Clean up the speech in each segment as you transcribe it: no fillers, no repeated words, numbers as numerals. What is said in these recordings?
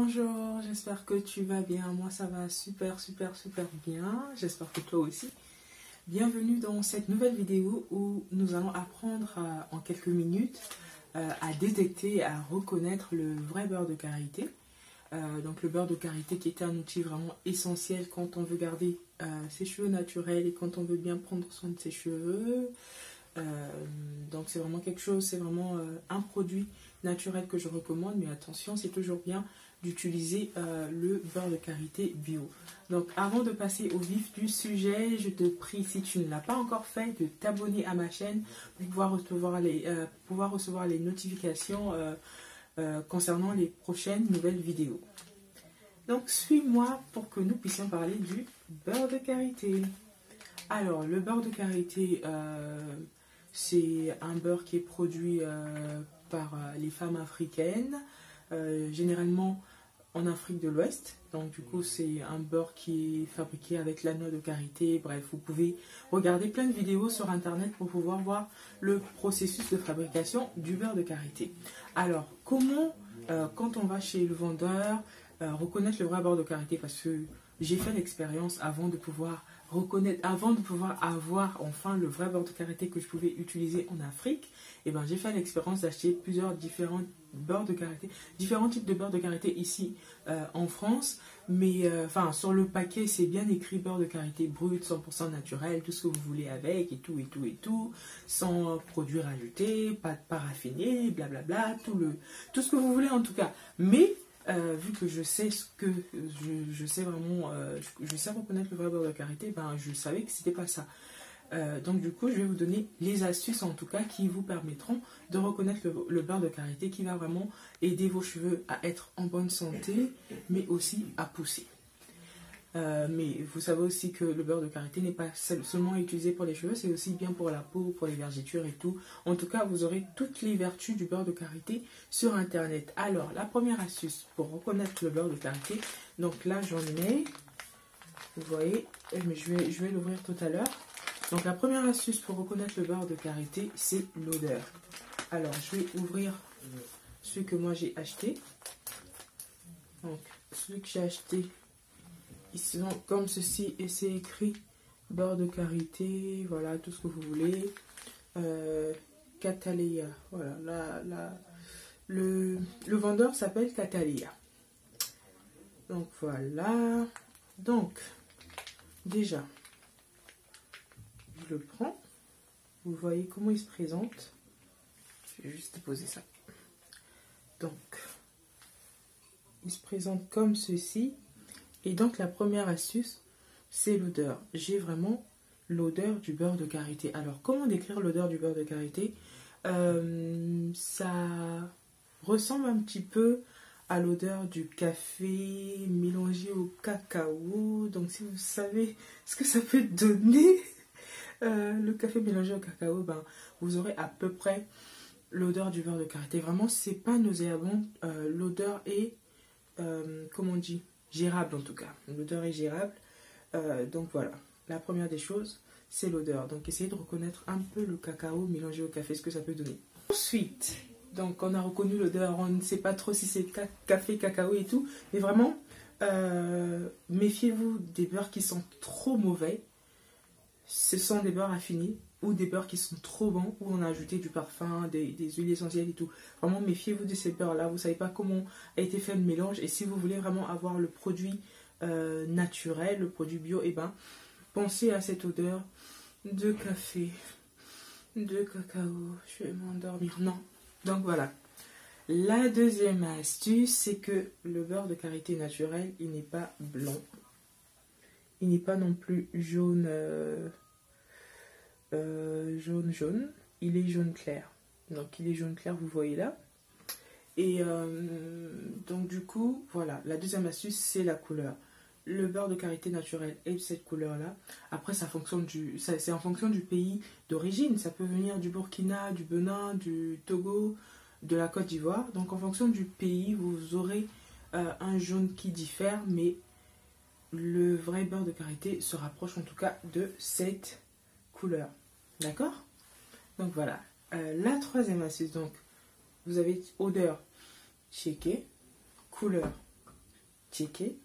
Bonjour, j'espère que tu vas bien. Moi ça va super bien. J'espère que toi aussi. Bienvenue dans cette nouvelle vidéo où nous allons apprendre en quelques minutes à détecter et à reconnaître le vrai beurre de karité. Donc le beurre de karité qui est un outil vraiment essentiel quand on veut garder ses cheveux naturels et quand on veut bien prendre soin de ses cheveux. Donc c'est vraiment quelque chose, c'est vraiment un produit naturel que je recommande, mais attention, c'est toujours bien d'utiliser le beurre de karité bio. Donc avant de passer au vif du sujet, je te prie, si tu ne l'as pas encore fait, de t'abonner à ma chaîne pour pouvoir recevoir les notifications concernant les prochaines nouvelles vidéos. Donc suis-moi pour que nous puissions parler du beurre de karité. Alors le beurre de karité, c'est un beurre qui est produit par les femmes africaines, généralement en Afrique de l'Ouest. Donc du coup c'est un beurre qui est fabriqué avec la noix de karité. Bref, vous pouvez regarder plein de vidéos sur internet pour pouvoir voir le processus de fabrication du beurre de karité. Alors comment, quand on va chez le vendeur, reconnaître le vrai beurre de karité, parce que j'ai fait l'expérience avant de pouvoir reconnaître, avant de pouvoir avoir enfin le vrai beurre de karité que je pouvais utiliser en Afrique. Et ben j'ai fait l'expérience d'acheter plusieurs différents beurres de karité, différents types de beurre de karité ici en France, mais enfin sur le paquet c'est bien écrit beurre de karité brut, 100% naturel, tout ce que vous voulez avec et tout, sans produits rajoutés, pas de paraffiné, blablabla, tout ce que vous voulez en tout cas. Mais vu que je sais je sais vraiment, je sais reconnaître le vrai beurre de karité, ben je savais que c'était pas ça. Donc du coup je vais vous donner les astuces en tout cas qui vous permettront de reconnaître le beurre de karité, qui va vraiment aider vos cheveux à être en bonne santé mais aussi à pousser. Mais vous savez aussi que le beurre de karité n'est pas seulement utilisé pour les cheveux, c'est aussi bien pour la peau, pour les vergetures et tout. En tout cas, vous aurez toutes les vertus du beurre de karité sur internet. Alors, la première astuce pour reconnaître le beurre de karité, donc là j'en ai, vous voyez, mais je vais l'ouvrir tout à l'heure. Donc la première astuce pour reconnaître le beurre de karité, c'est l'odeur. Alors, je vais ouvrir celui que moi j'ai acheté. Donc, celui que j'ai acheté, ils sont comme ceci et c'est écrit beurre de karité, voilà, tout ce que vous voulez. Catalea, voilà, le vendeur s'appelle Catalea. Donc voilà, donc déjà, je le prends, vous voyez comment il se présente. Je vais juste déposer ça. Donc, il se présente comme ceci. Et donc la première astuce, c'est l'odeur. J'ai vraiment l'odeur du beurre de karité. Alors comment décrire l'odeur du beurre de karité? Ça ressemble un petit peu à l'odeur du café mélangé au cacao. Donc si vous savez ce que ça peut donner, le café mélangé au cacao, ben, vous aurez à peu près l'odeur du beurre de karité. Vraiment, c'est pas nauséabond. L'odeur est, comment on dit, gérable en tout cas. L'odeur est gérable. Donc voilà, la première des choses, c'est l'odeur. Donc essayez de reconnaître un peu le cacao mélangé au café, ce que ça peut donner. Ensuite, donc on a reconnu l'odeur, on ne sait pas trop si c'est café, cacao et tout, mais vraiment, méfiez-vous des beurres qui sont trop mauvais. Ce sont des beurres affinés ou des beurres qui sont trop bons, où on a ajouté du parfum, des huiles essentielles et tout. Vraiment, méfiez-vous de ces beurres-là. Vous ne savez pas comment a été fait le mélange. Et si vous voulez vraiment avoir le produit naturel, le produit bio, et ben, pensez à cette odeur de café, de cacao. Je vais m'endormir. Non. Donc voilà. La deuxième astuce, c'est que le beurre de karité naturel, il n'est pas blanc. Il n'est pas non plus jaune, jaune. Il est jaune clair. Donc il est jaune clair, vous voyez là. Et donc du coup, voilà. La deuxième astuce, c'est la couleur. Le beurre de karité naturel est de cette couleur-là. Après, c'est en fonction du pays d'origine. Ça peut venir du Burkina, du Bénin, du Togo, de la Côte d'Ivoire. Donc en fonction du pays, vous aurez un jaune qui diffère, mais le vrai beurre de karité se rapproche en tout cas de cette couleur. D'accord? Donc voilà. La troisième astuce, donc, vous avez odeur checkée, couleur checker.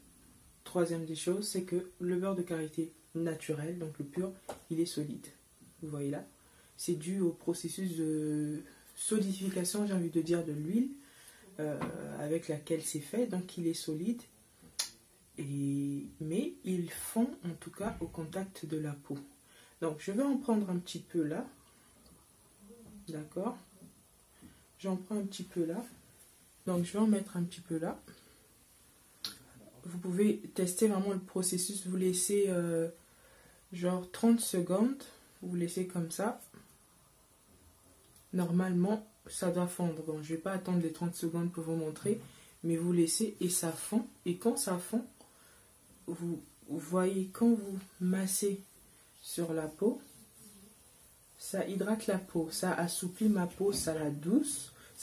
Troisième des choses, c'est que le beurre de karité naturel, donc le pur, il est solide. Vous voyez là, c'est dû au processus de solidification, j'ai envie de dire, de l'huile avec laquelle c'est fait, donc il est solide. Mais il fond en tout cas au contact de la peau. Donc je vais en prendre un petit peu là. D'accord. J'en prends un petit peu là. Donc je vais en mettre un petit peu là. Vous pouvez tester vraiment le processus. Vous laissez genre 30 secondes. Vous laissez comme ça. Normalement, ça doit fondre. Bon, je ne vais pas attendre les 30 secondes pour vous montrer. Mais vous laissez et ça fond. Et quand ça fond, vous voyez quand vous massez sur la peau, ça hydrate la peau. Ça assouplit ma peau, ça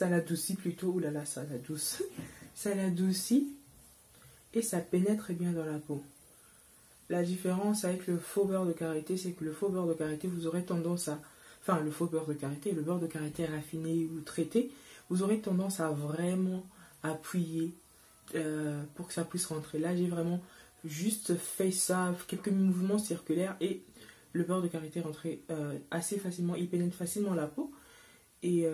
l'adoucit plutôt. Oulala, ça l'adoucit. Ça l'adoucit. Et ça pénètre bien dans la peau. La différence avec le faux beurre de karité, c'est que le faux beurre de karité, vous aurez tendance à... Enfin, le faux beurre de karité, le beurre de karité raffiné ou traité, vous aurez tendance à vraiment appuyer pour que ça puisse rentrer. Là, j'ai vraiment juste fait ça, quelques mouvements circulaires et le beurre de karité rentrait assez facilement, il pénètre facilement la peau. Et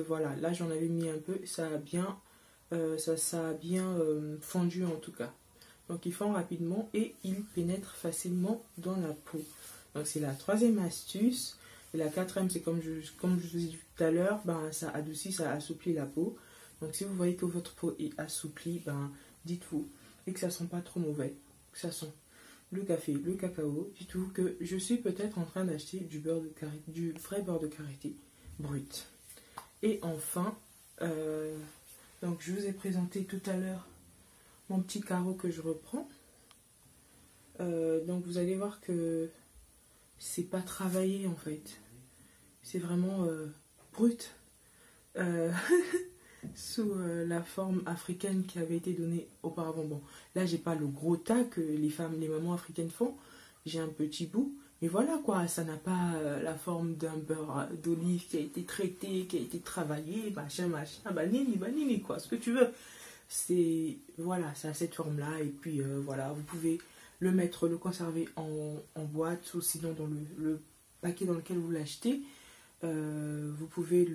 voilà, là j'en avais mis un peu, ça a bien... ça a bien fondu en tout cas. Donc il fond rapidement et il pénètre facilement dans la peau. Donc c'est la troisième astuce. Et la quatrième, c'est comme je vous ai dit tout à l'heure, ben, ça adoucit, ça assouplit la peau. Donc si vous voyez que votre peau est assouplie, ben, dites-vous, et que ça sent pas trop mauvais, que ça sent le café, le cacao, dites-vous que je suis peut-être en train d'acheter du vrai beurre de karité brut. Et enfin, donc je vous ai présenté tout à l'heure mon petit carreau que je reprends. Donc vous allez voir que c'est pas travaillé en fait. C'est vraiment brut. Sous la forme africaine qui avait été donnée auparavant. Bon, là j'ai pas le gros tas que les mamans africaines font. J'ai un petit bout. Mais voilà quoi, ça n'a pas la forme d'un beurre d'olive qui a été traité, qui a été travaillé, machin, banini, quoi, ce que tu veux. C'est, voilà, c'est à cette forme-là. Et puis voilà, vous pouvez le mettre, le conserver en boîte ou sinon dans le paquet dans lequel vous l'achetez. Vous pouvez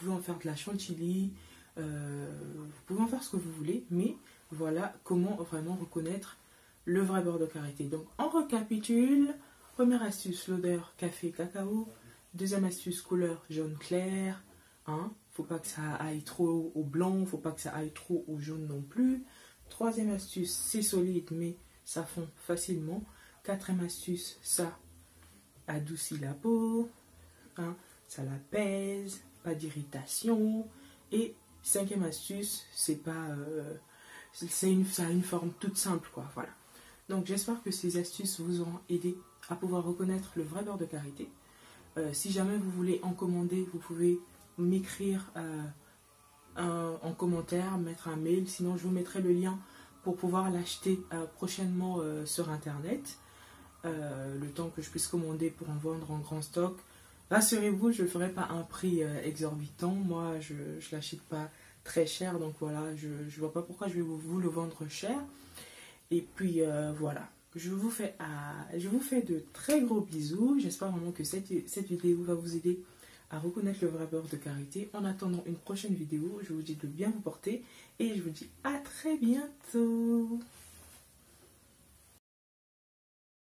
en faire de la chantilly, vous pouvez en faire ce que vous voulez, mais voilà comment vraiment reconnaître le vrai beurre de karité. Donc on récapitule. Première astuce, l'odeur café-cacao. Deuxième astuce, couleur jaune clair. Faut pas que ça aille trop au blanc, faut pas que ça aille trop au jaune non plus. Troisième astuce, c'est solide mais ça fond facilement. Quatrième astuce, ça adoucit la peau, ça l'apaise, pas d'irritation. Et cinquième astuce, ça a une forme toute simple quoi, voilà. Donc j'espère que ces astuces vous auront aidé à pouvoir reconnaître le vrai beurre de karité. Si jamais vous voulez en commander, vous pouvez m'écrire en commentaire, mettre un mail, sinon je vous mettrai le lien pour pouvoir l'acheter prochainement sur internet, le temps que je puisse commander pour en vendre en grand stock. Rassurez-vous, je ne ferai pas un prix exorbitant, moi je ne l'achète pas très cher, donc voilà, je ne vois pas pourquoi je vais vous le vendre cher. Et puis voilà, je vous fais de très gros bisous. J'espère vraiment que cette vidéo va vous aider à reconnaître le vrai beurre de karité. En attendant une prochaine vidéo, je vous dis de bien vous porter et je vous dis à très bientôt.